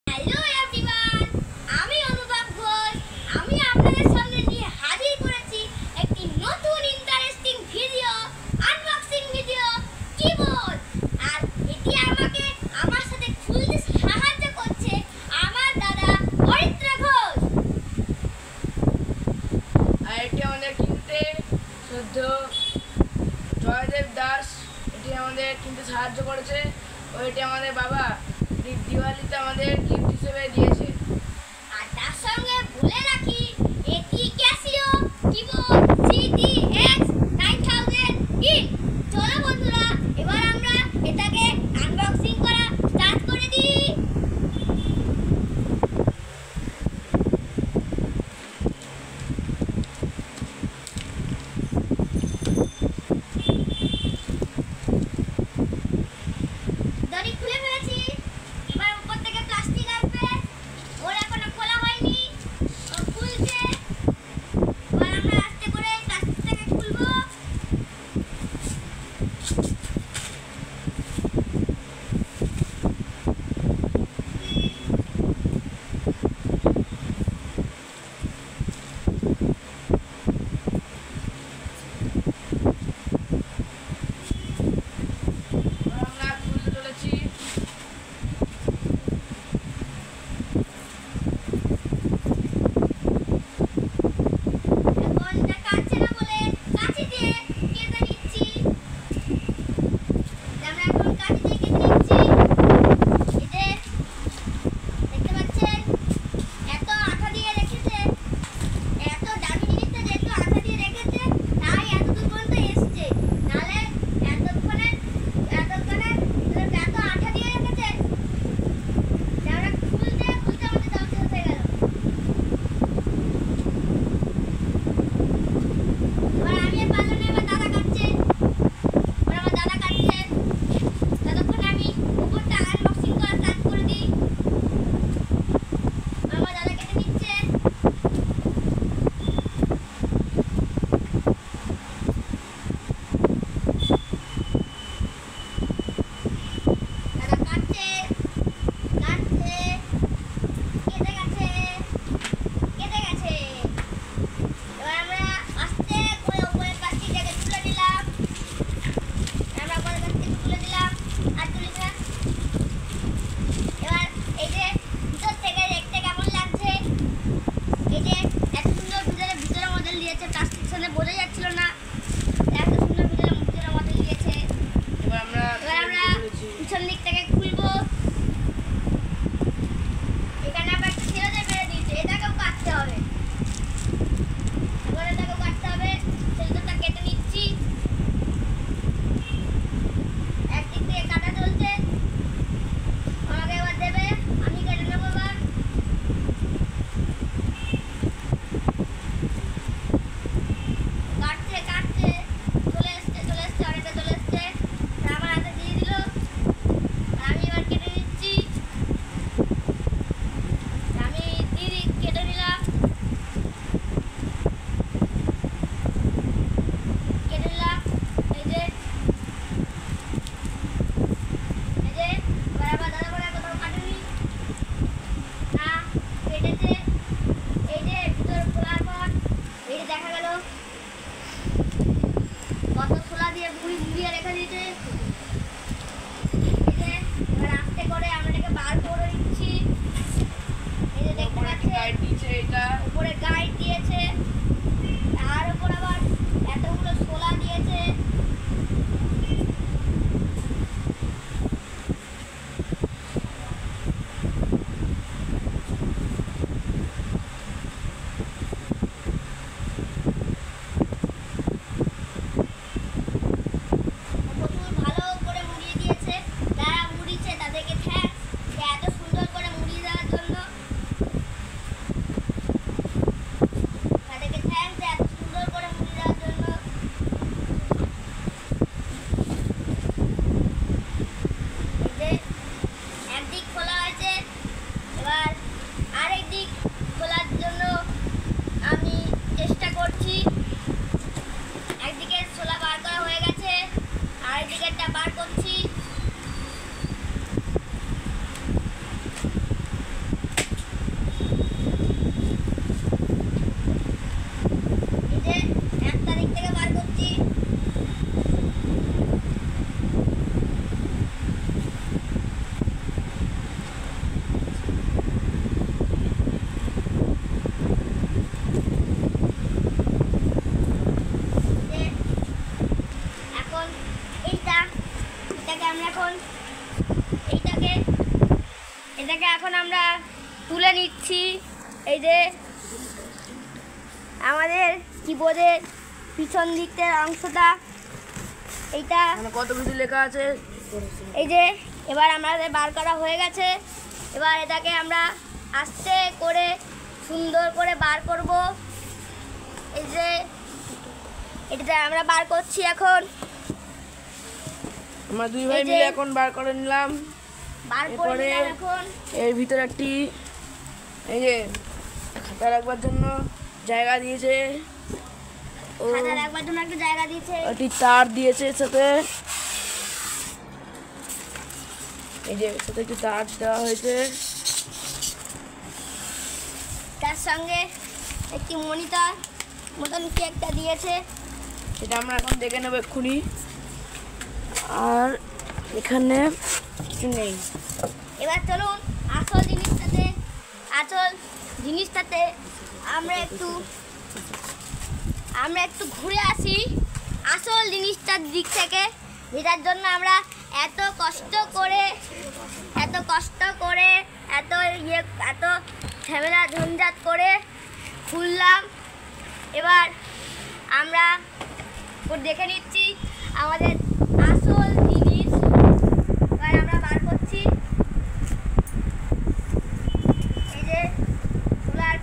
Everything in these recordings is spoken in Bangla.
হ্যালো এভরিওয়ান, আমি অনুভব ঘোষ। আমি আপনাদের সামনে নিয়ে হাজির করেছি একটি নতুন interesting video, unboxing video keyboard. আর এটি আমাকে আমার সাথে খুলতে সাহায্য করছে আমার দাদা অরিত্র ঘোষ। আর এটি আমাদের কিনতে শুদ্ধ জয়দেব দাস এটি আমাদের কিনতে সাহায্য করেছে ও এটি আমাদের বাবা দিওয়ালিতে আমাদের গিফট হিসেবে দিয়েছে। আর তার সঙ্গে বলে রাখি এটি ক্যাসিও কিবোর্ড GTX 9000 চলো বন্ধুরা, এবার আমরা এটাকে আনবক্সিং করা স্টার্ট করে দিই। দড়ি খুলে ফেলেছি, এবার উপর থেকে প্লাস্টিক আসবে, ওর এখনো খোলা হয়নি, ও খুলছে। এবার আমরা আস্তে করে প্লাস্টিকটাকে খুলবো। আমরা খুলতে চলেছি। এখন এটা কাটছে না বলে কাঁচি দিয়ে কেটে নিচ্ছি। আমরা এখন কাঁচি দিয়ে কেটে নিচ্ছি। এই যে দেখতে পাচ্ছেন, এত আঠা দিয়ে রেখেছে, এত দামি জিনিসটা যে একটু আঠা দিয়ে রেখেছে, তাই এতদূর পর্যন্ত এসছে। নাহলে এতক্ষণে এত আঠা দিয়ে রেখেছে যে আমরা খুলতে খুলতে আমাদের দম শেষ হয়ে গেল। এবার আমি আর পারলাম না, এবার দাদা কাটছে। এবার আমার দাদা কাটছে, ততক্ষণে আমি উপরটা আনবক্সিং করা স্টার্ট করে দিই। আমার দাদা কেটে নিচ্ছে। দাদা কাটছে কাটছে, কেটে গেছে কেটে গেছে। এবার আমরা আস্তে করে উপরের প্লাস্টিকটাকে তুলে নিলাম। আমরা উপরের প্লাস্টিক তুলে দিলাম, আর তুলিস না। এবার এই যে ভিতর থেকে দেখতে কেমন লাগছে, এই যে এত সুন্দর ভিতরে মডেল দিয়েছে, প্লাস্টিক সামনে বোঝা যাচ্ছিল না, এত সুন্দর ভিতরে মডেল দিয়েছে। এবার আমরা এবার আমরা খুলতে চলেছি। পিছন দিক থেকে খুলবো। এখানে আবার একটা ছেড়ে মেরে দিয়েছে, এটাকেও কাটতে হবে। এবার এটাকেও কাটতে হবে, সেলটা কেটে নিচ্ছি। একদিক দিয়ে কাটা চলছে, আমাকে এবার দেবে, আমি কেটে নেবো। এবার কাটছে কাটছে, চলে এসছে অনেকটা চলে এসছে। আমার হাতে দিয়ে দিল, আর আমি এবার কেটে নিচ্ছি। আমি কেটে নিলাম, কেটে নিলাম। এই যে এবার আবার দাদা বলে কোথাও কাটেনি না, কেটেছে। এই যে ভিতরে খোলার পর এই যে দেখা গেল কত ছোলা দিয়ে মুড়িয়ে রেখে দিয়েছে। এই যে এবার আস্তে করে আমরা এটাকে বার করে নিচ্ছি। এই যে দেখতে উপরে একটি পাচ্ছেন, গাইড দিয়েছে, এটা উপরে গাইড দিয়েছে, তার উপর আবার এতগুলো ছোলা দিয়েছে। প্রচুর ভালো করে মুড়িয়ে দিয়েছে, যারা মুড়িয়েছে তাদেরকে থ্যাঙ্কস, যে এত সুন্দর করে মুড়িয়ে দেওয়ার জন্য। এটাকে এখন আমরা তুলে নিচ্ছি। এই যে আমাদের কিবোর্ডের পিছন দিকের অংশটা, এইটা মানে কত কিছু লেখা আছে। এই যে এবার আমাদের বার করা হয়ে গেছে। এবার এটাকে আমরা আস্তে করে সুন্দর করে বার করব। এই যে এটা আমরা বার করছি এখন। আমরা দুই ভাই এই যে মিলে এখন বার করে নিলাম। বার করে এরপরে নিলাম এখন। এর ভিতরে একটি এই যে খাতা রাখবার জন্য জায়গা দিয়েছে, ও খাতা রাখবার জন্য একটা জায়গা দিয়েছে। একটি তার দিয়েছে এর সাথে, এই যে এর সাথে একটি তার দেওয়া হয়েছে। তার সঙ্গে একটি মনিটর মতন কি একটা দিয়েছে। সেটা আমরা এখন দেখে নেবো এক্ষুনি। আর এখানে কিছু নেই। এবার চলুন আসল জিনিসটাতে আমরা একটু ঘুরে আসি আসল জিনিসটার দিক থেকে, যেটার জন্য আমরা এত কষ্ট করে এত ঝামেলা ঝঞ্ঝাট করে খুললাম। এবার আমরা দেখে নিচ্ছি আমাদের আসল জিনিস। এবার আমরা বার করছি। এই যে সোলার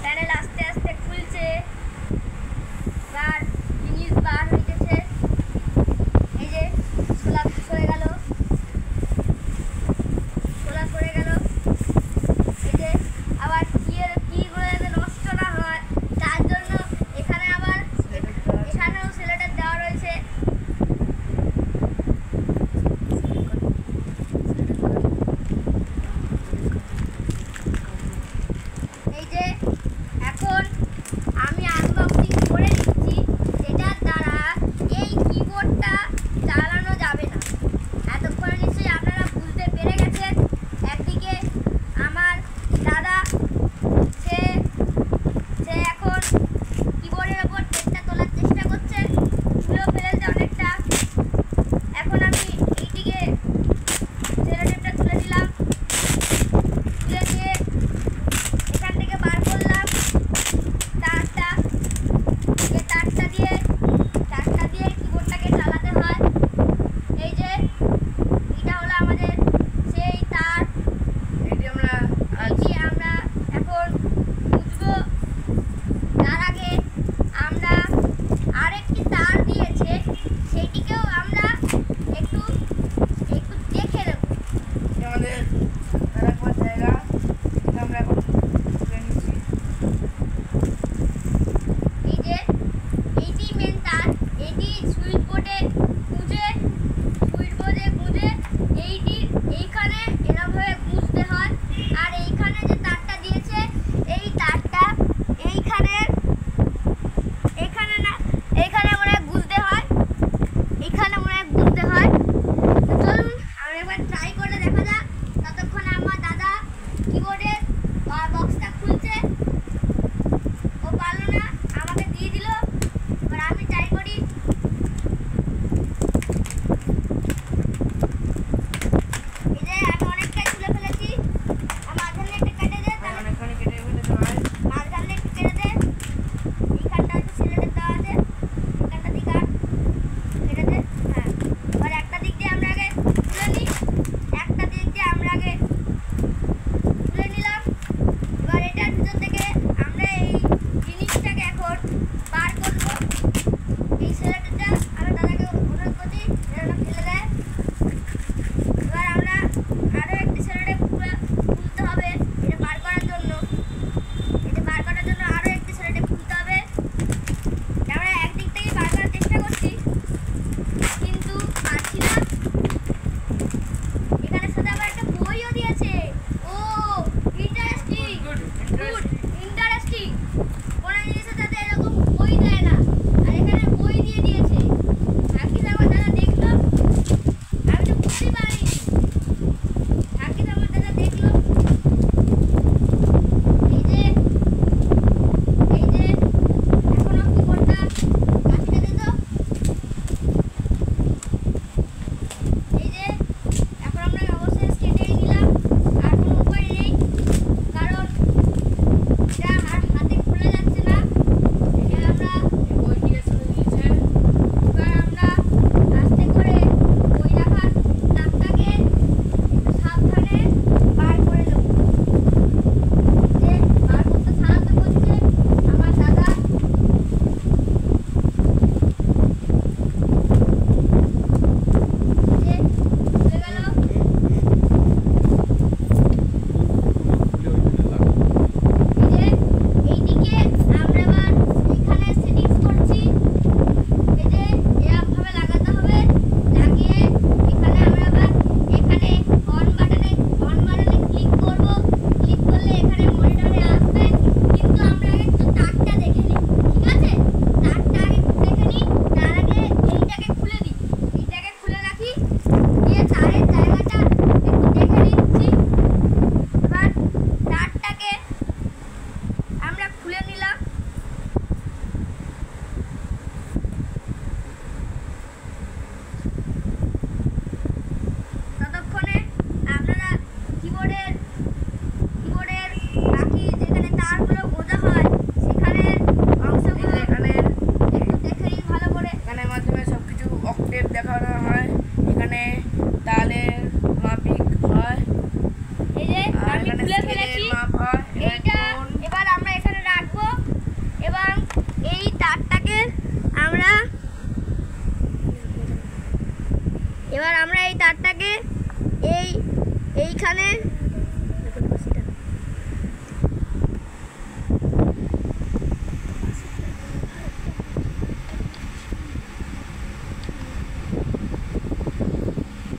প্যানেল আস্তে আস্তে খুলছে। এবার জিনিস বার হয়ে গেছে। এই যে সোলার সরে গেল। এই যে আবার কিগুলো যাতে নষ্ট না হয় তার জন্য এখানেও সিলেটার দেওয়া রয়েছে। এখানে খুলে স্কেলের ফেলেছি। মাপ হয় এইটা এবার আমরা এখানে রাখবো এবং এই তারটাকে আমরা